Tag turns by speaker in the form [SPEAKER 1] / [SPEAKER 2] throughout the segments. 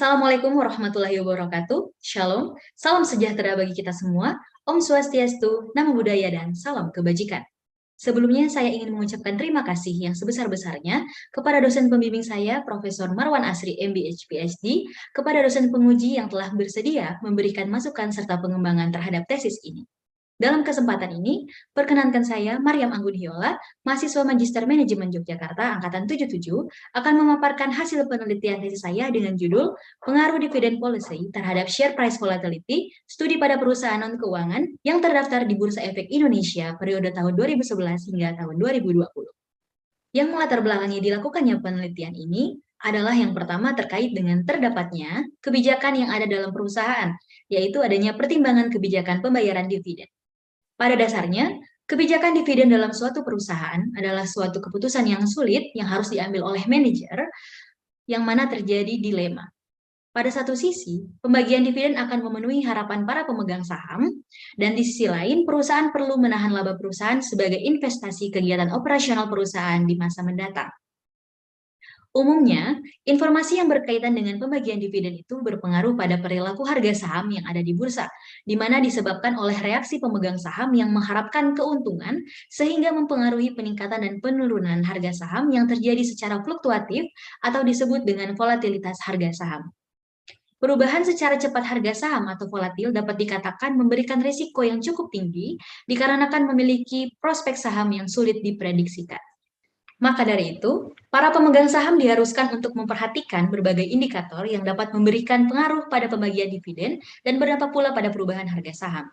[SPEAKER 1] Assalamualaikum warahmatullahi wabarakatuh. Shalom, salam sejahtera bagi kita semua. Om Swastiastu, Namo Buddhaya, dan salam kebajikan. Sebelumnya saya ingin mengucapkan terima kasih yang sebesar-besarnya kepada dosen pembimbing saya, Profesor Marwan Asri, MBH PhD, kepada dosen penguji yang telah bersedia memberikan masukan serta pengembangan terhadap tesis ini. Dalam kesempatan ini, perkenankan saya, Maryam Anggun Hiola, mahasiswa Magister Manajemen Yogyakarta, Angkatan 77, akan memaparkan hasil penelitian tesis saya dengan judul Pengaruh Dividend Policy terhadap Share Price Volatility, Studi pada Perusahaan Non-Keuangan yang terdaftar di Bursa Efek Indonesia periode tahun 2011 hingga tahun 2020. Yang melatar belakangi dilakukannya penelitian ini adalah yang pertama terkait dengan terdapatnya kebijakan yang ada dalam perusahaan, yaitu adanya pertimbangan kebijakan pembayaran dividen. Pada dasarnya, kebijakan dividen dalam suatu perusahaan adalah suatu keputusan yang sulit yang harus diambil oleh manajer, yang mana terjadi dilema. Pada satu sisi, pembagian dividen akan memenuhi harapan para pemegang saham, dan di sisi lain, perusahaan perlu menahan laba perusahaan sebagai investasi kegiatan operasional perusahaan di masa mendatang. Umumnya, informasi yang berkaitan dengan pembagian dividen itu berpengaruh pada perilaku harga saham yang ada di bursa, di mana disebabkan oleh reaksi pemegang saham yang mengharapkan keuntungan sehingga mempengaruhi peningkatan dan penurunan harga saham yang terjadi secara fluktuatif atau disebut dengan volatilitas harga saham. Perubahan secara cepat harga saham atau volatil dapat dikatakan memberikan risiko yang cukup tinggi dikarenakan memiliki prospek saham yang sulit diprediksikan. Maka dari itu, para pemegang saham diharuskan untuk memperhatikan berbagai indikator yang dapat memberikan pengaruh pada pembagian dividen dan berdampak pula pada perubahan harga saham.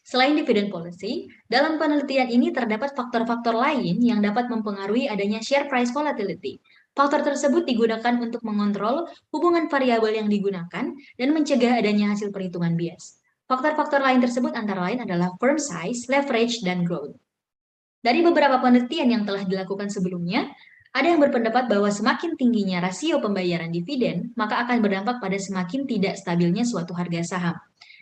[SPEAKER 1] Selain dividen policy, dalam penelitian ini terdapat faktor-faktor lain yang dapat mempengaruhi adanya share price volatility. Faktor tersebut digunakan untuk mengontrol hubungan variabel yang digunakan dan mencegah adanya hasil perhitungan bias. Faktor-faktor lain tersebut antara lain adalah firm size, leverage, dan growth. Dari beberapa penelitian yang telah dilakukan sebelumnya, ada yang berpendapat bahwa semakin tingginya rasio pembayaran dividen, maka akan berdampak pada semakin tidak stabilnya suatu harga saham.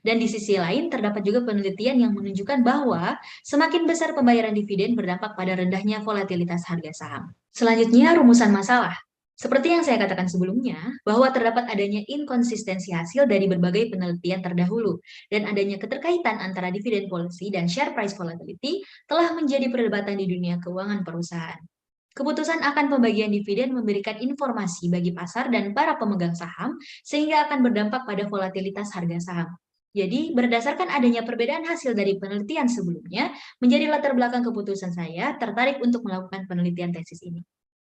[SPEAKER 1] Dan di sisi lain, terdapat juga penelitian yang menunjukkan bahwa semakin besar pembayaran dividen berdampak pada rendahnya volatilitas harga saham. Selanjutnya, rumusan masalah. Seperti yang saya katakan sebelumnya, bahwa terdapat adanya inkonsistensi hasil dari berbagai penelitian terdahulu, dan adanya keterkaitan antara dividend policy dan share price volatility telah menjadi perdebatan di dunia keuangan perusahaan. Keputusan akan pembagian dividen memberikan informasi bagi pasar dan para pemegang saham, sehingga akan berdampak pada volatilitas harga saham. Jadi, berdasarkan adanya perbedaan hasil dari penelitian sebelumnya, menjadi latar belakang keputusan saya tertarik untuk melakukan penelitian tesis ini.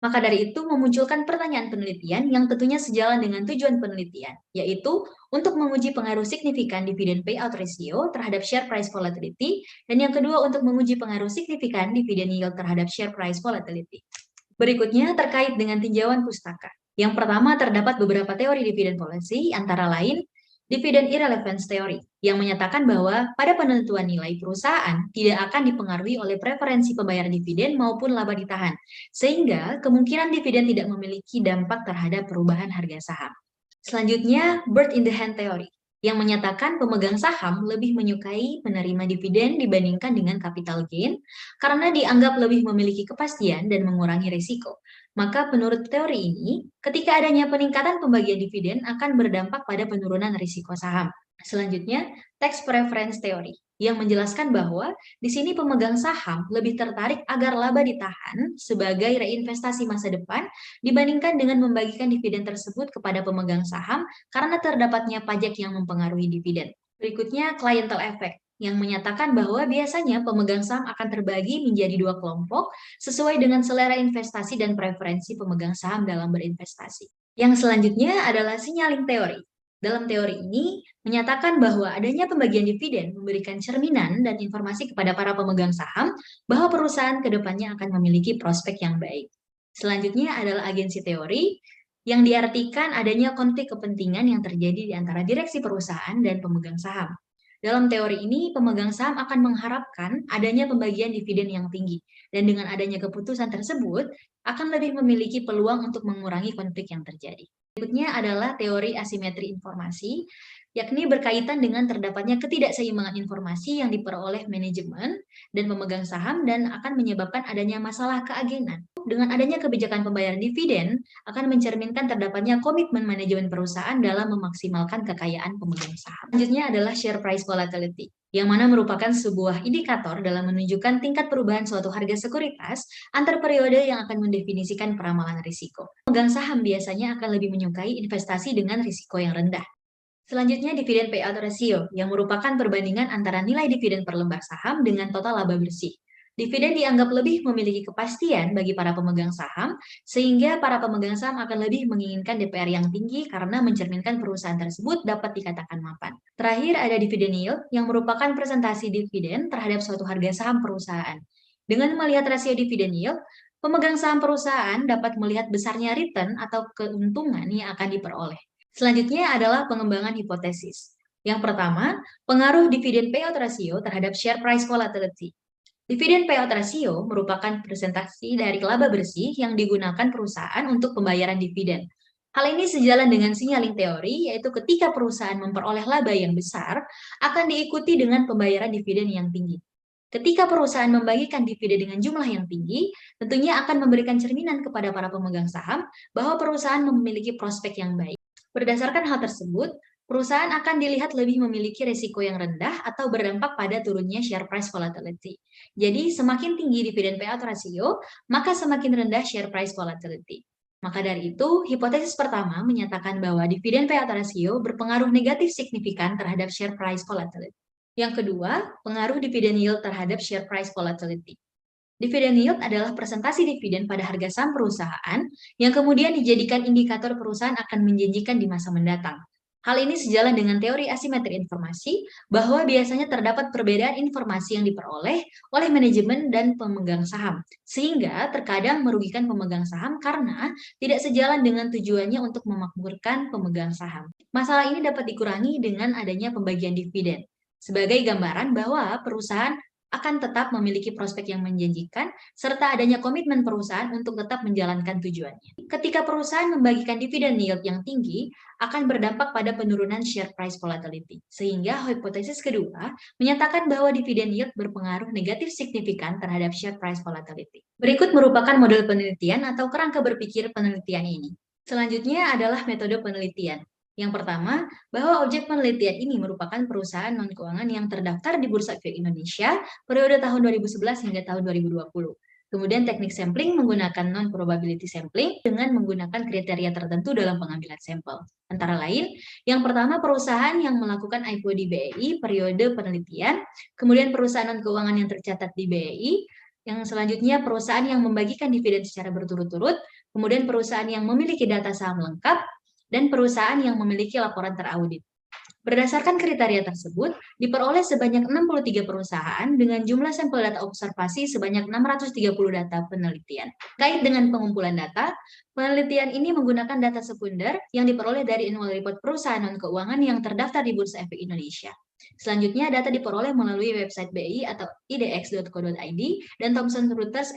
[SPEAKER 1] Maka dari itu memunculkan pertanyaan penelitian yang tentunya sejalan dengan tujuan penelitian, yaitu untuk menguji pengaruh signifikan dividen payout ratio terhadap share price volatility, dan yang kedua untuk menguji pengaruh signifikan dividen yield terhadap share price volatility. Berikutnya terkait dengan tinjauan pustaka. Yang pertama terdapat beberapa teori dividen policy, antara lain dividend irrelevance theory, yang menyatakan bahwa pada penentuan nilai perusahaan tidak akan dipengaruhi oleh preferensi pembayaran dividen maupun laba ditahan, sehingga kemungkinan dividen tidak memiliki dampak terhadap perubahan harga saham. Selanjutnya, bird in the hand theory, yang menyatakan pemegang saham lebih menyukai menerima dividen dibandingkan dengan capital gain karena dianggap lebih memiliki kepastian dan mengurangi risiko. Maka menurut teori ini, ketika adanya peningkatan pembagian dividen akan berdampak pada penurunan risiko saham. Selanjutnya, tax preference theory, yang menjelaskan bahwa di sini pemegang saham lebih tertarik agar laba ditahan sebagai reinvestasi masa depan dibandingkan dengan membagikan dividen tersebut kepada pemegang saham karena terdapatnya pajak yang mempengaruhi dividen. Berikutnya, clientele effect, yang menyatakan bahwa biasanya pemegang saham akan terbagi menjadi dua kelompok sesuai dengan selera investasi dan preferensi pemegang saham dalam berinvestasi. Yang selanjutnya adalah signaling teori. Dalam teori ini menyatakan bahwa adanya pembagian dividen memberikan cerminan dan informasi kepada para pemegang saham bahwa perusahaan kedepannya akan memiliki prospek yang baik. Selanjutnya adalah agensi teori, yang diartikan adanya konflik kepentingan yang terjadi di antara direksi perusahaan dan pemegang saham. Dalam teori ini, pemegang saham akan mengharapkan adanya pembagian dividen yang tinggi, dan dengan adanya keputusan tersebut, akan lebih memiliki peluang untuk mengurangi konflik yang terjadi. Berikutnya adalah teori asimetri informasi, yakni berkaitan dengan terdapatnya ketidakseimbangan informasi yang diperoleh manajemen dan pemegang saham dan akan menyebabkan adanya masalah keagenan. Dengan adanya kebijakan pembayaran dividen, akan mencerminkan terdapatnya komitmen manajemen perusahaan dalam memaksimalkan kekayaan pemegang saham. Selanjutnya adalah share price volatility, yang mana merupakan sebuah indikator dalam menunjukkan tingkat perubahan suatu harga sekuritas antar periode yang akan mendefinisikan peramalan risiko. Pemegang saham biasanya akan lebih menyukai investasi dengan risiko yang rendah. Selanjutnya, dividen payout ratio, yang merupakan perbandingan antara nilai dividen per lembar saham dengan total laba bersih. Dividen dianggap lebih memiliki kepastian bagi para pemegang saham, sehingga para pemegang saham akan lebih menginginkan DPR yang tinggi karena mencerminkan perusahaan tersebut dapat dikatakan mapan. Terakhir ada dividen yield, yang merupakan presentasi dividen terhadap suatu harga saham perusahaan. Dengan melihat rasio dividen yield, pemegang saham perusahaan dapat melihat besarnya return atau keuntungan yang akan diperoleh. Selanjutnya adalah pengembangan hipotesis. Yang pertama, pengaruh dividen payout ratio terhadap share price volatility. Dividen payout ratio merupakan presentasi dari laba bersih yang digunakan perusahaan untuk pembayaran dividen. Hal ini sejalan dengan signaling teori, yaitu ketika perusahaan memperoleh laba yang besar, akan diikuti dengan pembayaran dividen yang tinggi. Ketika perusahaan membagikan dividen dengan jumlah yang tinggi, tentunya akan memberikan cerminan kepada para pemegang saham bahwa perusahaan memiliki prospek yang baik. Berdasarkan hal tersebut, perusahaan akan dilihat lebih memiliki risiko yang rendah atau berdampak pada turunnya share price volatility. Jadi, semakin tinggi dividen payout ratio, maka semakin rendah share price volatility. Maka dari itu, hipotesis pertama menyatakan bahwa dividen payout ratio berpengaruh negatif signifikan terhadap share price volatility. Yang kedua, pengaruh dividen yield terhadap share price volatility. Dividen yield adalah presentasi dividen pada harga saham perusahaan yang kemudian dijadikan indikator perusahaan akan menjanjikan di masa mendatang. Hal ini sejalan dengan teori asimetri informasi bahwa biasanya terdapat perbedaan informasi yang diperoleh oleh manajemen dan pemegang saham, sehingga terkadang merugikan pemegang saham karena tidak sejalan dengan tujuannya untuk memakmurkan pemegang saham. Masalah ini dapat dikurangi dengan adanya pembagian dividen, sebagai gambaran bahwa perusahaan akan tetap memiliki prospek yang menjanjikan, serta adanya komitmen perusahaan untuk tetap menjalankan tujuannya. Ketika perusahaan membagikan dividen yield yang tinggi, akan berdampak pada penurunan share price volatility. Sehingga hipotesis kedua menyatakan bahwa dividen yield berpengaruh negatif signifikan terhadap share price volatility. Berikut merupakan model penelitian atau kerangka berpikir penelitian ini. Selanjutnya adalah metode penelitian. Yang pertama, bahwa objek penelitian ini merupakan perusahaan non-keuangan yang terdaftar di Bursa Efek Indonesia periode tahun 2011 hingga tahun 2020. Kemudian teknik sampling menggunakan non-probability sampling dengan menggunakan kriteria tertentu dalam pengambilan sampel. Antara lain, yang pertama perusahaan yang melakukan IPO di BEI periode penelitian, kemudian perusahaan non-keuangan yang tercatat di BEI, yang selanjutnya perusahaan yang membagikan dividen secara berturut-turut, kemudian perusahaan yang memiliki data saham lengkap, dan perusahaan yang memiliki laporan teraudit. Berdasarkan kriteria tersebut, diperoleh sebanyak 63 perusahaan dengan jumlah sampel data observasi sebanyak 630 data penelitian. Terkait dengan pengumpulan data, penelitian ini menggunakan data sekunder yang diperoleh dari annual report perusahaan non-keuangan yang terdaftar di Bursa Efek Indonesia. Selanjutnya, data diperoleh melalui website BI atau idx.co.id dan Thomson Reuters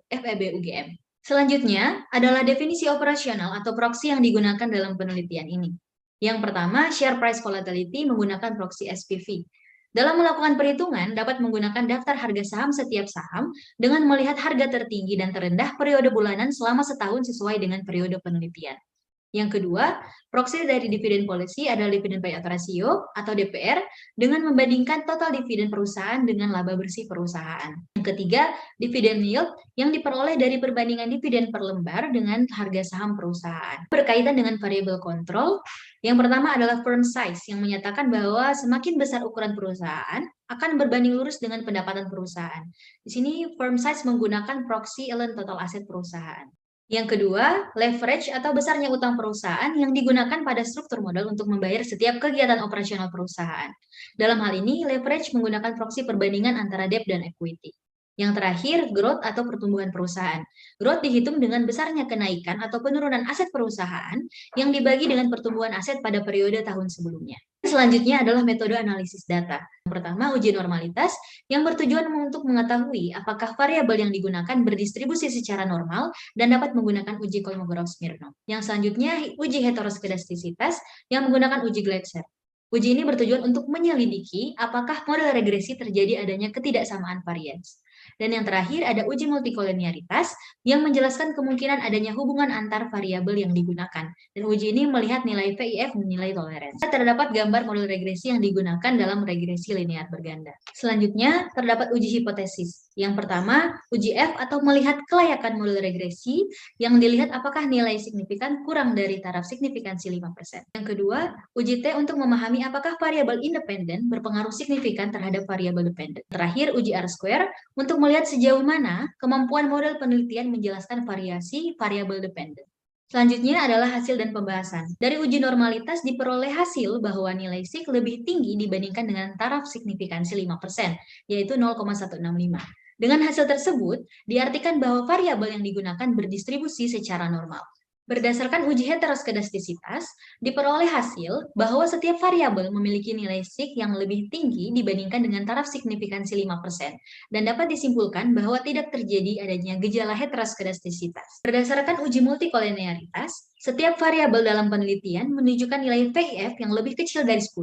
[SPEAKER 1] FEB UGM. Selanjutnya adalah definisi operasional atau proxy yang digunakan dalam penelitian ini. Yang pertama, share price volatility menggunakan proxy SPV. Dalam melakukan perhitungan, dapat menggunakan daftar harga saham setiap saham dengan melihat harga tertinggi dan terendah periode bulanan selama setahun sesuai dengan periode penelitian. Yang kedua, proxy dari dividen policy adalah dividen payout ratio atau DPR dengan membandingkan total dividen perusahaan dengan laba bersih perusahaan. Yang ketiga, dividen yield yang diperoleh dari perbandingan dividen per lembar dengan harga saham perusahaan. Berkaitan dengan variabel kontrol, yang pertama adalah firm size yang menyatakan bahwa semakin besar ukuran perusahaan akan berbanding lurus dengan pendapatan perusahaan. Di sini firm size menggunakan proxy ln total aset perusahaan. Yang kedua, leverage atau besarnya utang perusahaan yang digunakan pada struktur modal untuk membayar setiap kegiatan operasional perusahaan. Dalam hal ini, leverage menggunakan proksi perbandingan antara debt dan equity. Yang terakhir, growth atau pertumbuhan perusahaan. Growth dihitung dengan besarnya kenaikan atau penurunan aset perusahaan yang dibagi dengan pertumbuhan aset pada periode tahun sebelumnya. Selanjutnya adalah metode analisis data. Yang pertama, uji normalitas yang bertujuan untuk mengetahui apakah variabel yang digunakan berdistribusi secara normal dan dapat menggunakan uji Kolmogorov-Smirnov. Yang selanjutnya, uji heteroskedastisitas yang menggunakan uji Gleiser. Uji ini bertujuan untuk menyelidiki apakah model regresi terjadi adanya ketidaksamaan varians. Dan yang terakhir ada uji multikoliniaritas yang menjelaskan kemungkinan adanya hubungan antar variabel yang digunakan. Dan uji ini melihat nilai VIF dan nilai toleransi. Terdapat gambar model regresi yang digunakan dalam regresi linear berganda. Selanjutnya, terdapat uji hipotesis. Yang pertama, uji F atau melihat kelayakan model regresi yang dilihat apakah nilai signifikan kurang dari taraf signifikansi 5%. Yang kedua, uji T untuk memahami apakah variabel independen berpengaruh signifikan terhadap variabel dependen. Terakhir, uji R-square untuk melihat sejauh mana kemampuan model penelitian menjelaskan variasi variabel dependen. Selanjutnya adalah hasil dan pembahasan. Dari uji normalitas diperoleh hasil bahwa nilai SIG lebih tinggi dibandingkan dengan taraf signifikansi 5%, yaitu 0,165. Dengan hasil tersebut, diartikan bahwa variabel yang digunakan berdistribusi secara normal. Berdasarkan uji heteroskedastisitas, diperoleh hasil bahwa setiap variabel memiliki nilai SIG yang lebih tinggi dibandingkan dengan taraf signifikansi 5%, dan dapat disimpulkan bahwa tidak terjadi adanya gejala heteroskedastisitas. Berdasarkan uji multikoliniaritas, setiap variabel dalam penelitian menunjukkan nilai VIF yang lebih kecil dari 10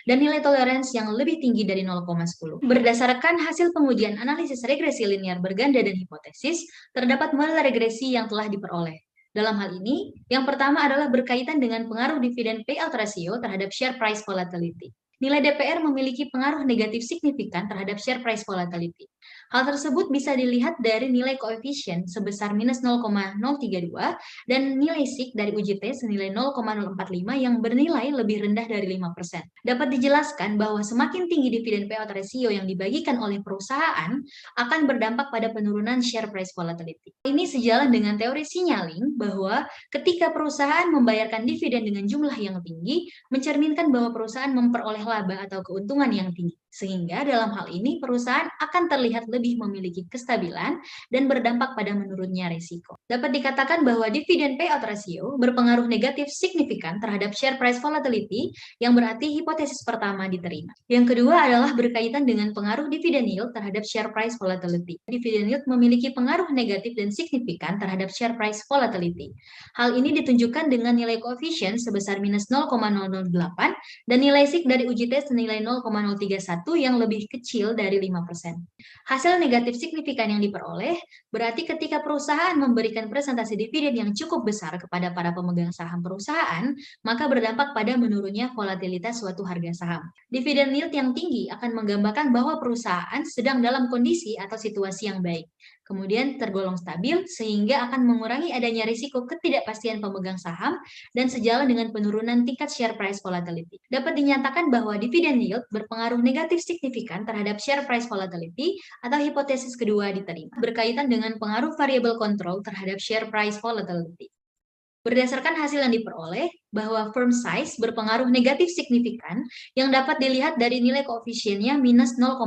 [SPEAKER 1] dan nilai toleransi yang lebih tinggi dari 0,10. Berdasarkan hasil pengujian analisis regresi linear berganda dan hipotesis, terdapat model regresi yang telah diperoleh. Dalam hal ini, yang pertama adalah berkaitan dengan pengaruh dividen payout ratio terhadap share price volatility. Nilai DPR memiliki pengaruh negatif signifikan terhadap share price volatility. Hal tersebut bisa dilihat dari nilai koefisien sebesar minus 0,032 dan nilai SIG dari uji T senilai 0,045 yang bernilai lebih rendah dari 5%. Dapat dijelaskan bahwa semakin tinggi dividen payout ratio yang dibagikan oleh perusahaan akan berdampak pada penurunan share price volatility. Ini sejalan dengan teori signaling bahwa ketika perusahaan membayarkan dividen dengan jumlah yang tinggi, mencerminkan bahwa perusahaan memperoleh laba atau keuntungan yang tinggi. Sehingga dalam hal ini perusahaan akan terlihat lebih memiliki kestabilan dan berdampak pada menurunnya risiko. Dapat dikatakan bahwa dividen payout ratio berpengaruh negatif signifikan terhadap share price volatility, yang berarti hipotesis pertama diterima. Yang kedua adalah berkaitan dengan pengaruh dividen yield terhadap share price volatility. Dividen yield memiliki pengaruh negatif dan signifikan terhadap share price volatility. Hal ini ditunjukkan dengan nilai koefisien sebesar minus 0,008 dan nilai SIG dari uji tes senilai 0,031 yang lebih kecil dari 5%. Hasil negatif signifikan yang diperoleh berarti ketika perusahaan memberikan presentasi dividen yang cukup besar kepada para pemegang saham perusahaan, maka berdampak pada menurunnya volatilitas suatu harga saham. Dividen yield yang tinggi akan menggambarkan bahwa perusahaan sedang dalam kondisi atau situasi yang baik, kemudian tergolong stabil sehingga akan mengurangi adanya risiko ketidakpastian pemegang saham dan sejalan dengan penurunan tingkat share price volatility. Dapat dinyatakan bahwa dividen yield berpengaruh negatif signifikan terhadap share price volatility atau hipotesis kedua diterima, berkaitan dengan pengaruh variabel kontrol terhadap share price volatility. Berdasarkan hasil yang diperoleh, bahwa firm size berpengaruh negatif signifikan yang dapat dilihat dari nilai koefisiennya minus 0,01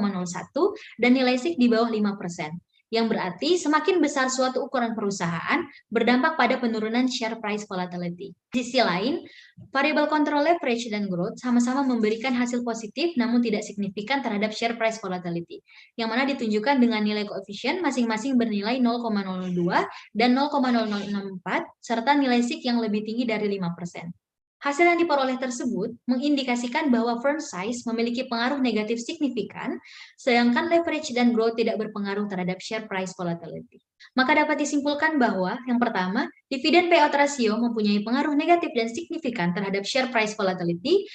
[SPEAKER 1] dan nilai SIG di bawah 5%. Yang berarti semakin besar suatu ukuran perusahaan berdampak pada penurunan share price volatility. Di sisi lain, variabel kontrol leverage dan growth sama-sama memberikan hasil positif namun tidak signifikan terhadap share price volatility, yang mana ditunjukkan dengan nilai koefisien masing-masing bernilai 0,002 dan 0,0064 serta nilai SIG yang lebih tinggi dari 5%. Hasil yang diperoleh tersebut mengindikasikan bahwa firm size memiliki pengaruh negatif signifikan, sedangkan leverage dan growth tidak berpengaruh terhadap share price volatility. Maka dapat disimpulkan bahwa, yang pertama, dividen payout ratio mempunyai pengaruh negatif dan signifikan terhadap share price volatility.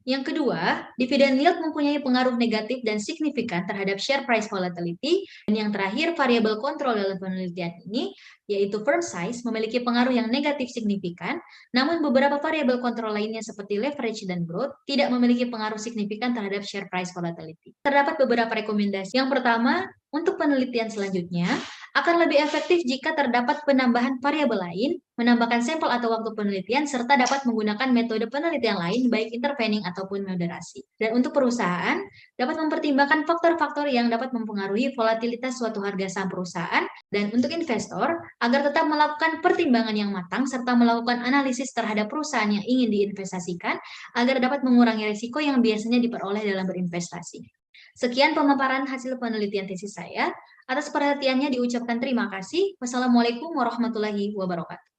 [SPEAKER 1] Yang kedua, dividen yield mempunyai pengaruh negatif dan signifikan terhadap share price volatility. Dan yang terakhir, variabel kontrol dalam penelitian ini, yaitu firm size, memiliki pengaruh yang negatif signifikan, namun beberapa variabel kontrol lainnya seperti leverage dan growth tidak memiliki pengaruh signifikan terhadap share price volatility. Terdapat beberapa rekomendasi. Yang pertama, untuk penelitian selanjutnya, Akan lebih efektif jika terdapat penambahan variabel lain, menambahkan sampel atau waktu penelitian, serta dapat menggunakan metode penelitian lain, baik intervening ataupun moderasi. Dan untuk perusahaan, dapat mempertimbangkan faktor-faktor yang dapat mempengaruhi volatilitas suatu harga saham perusahaan, dan untuk investor, agar tetap melakukan pertimbangan yang matang, serta melakukan analisis terhadap perusahaan yang ingin diinvestasikan, agar dapat mengurangi risiko yang biasanya diperoleh dalam berinvestasi. Sekian pemaparan hasil penelitian tesis saya. Atas perhatiannya diucapkan terima kasih. Wassalamualaikum warahmatullahi wabarakatuh.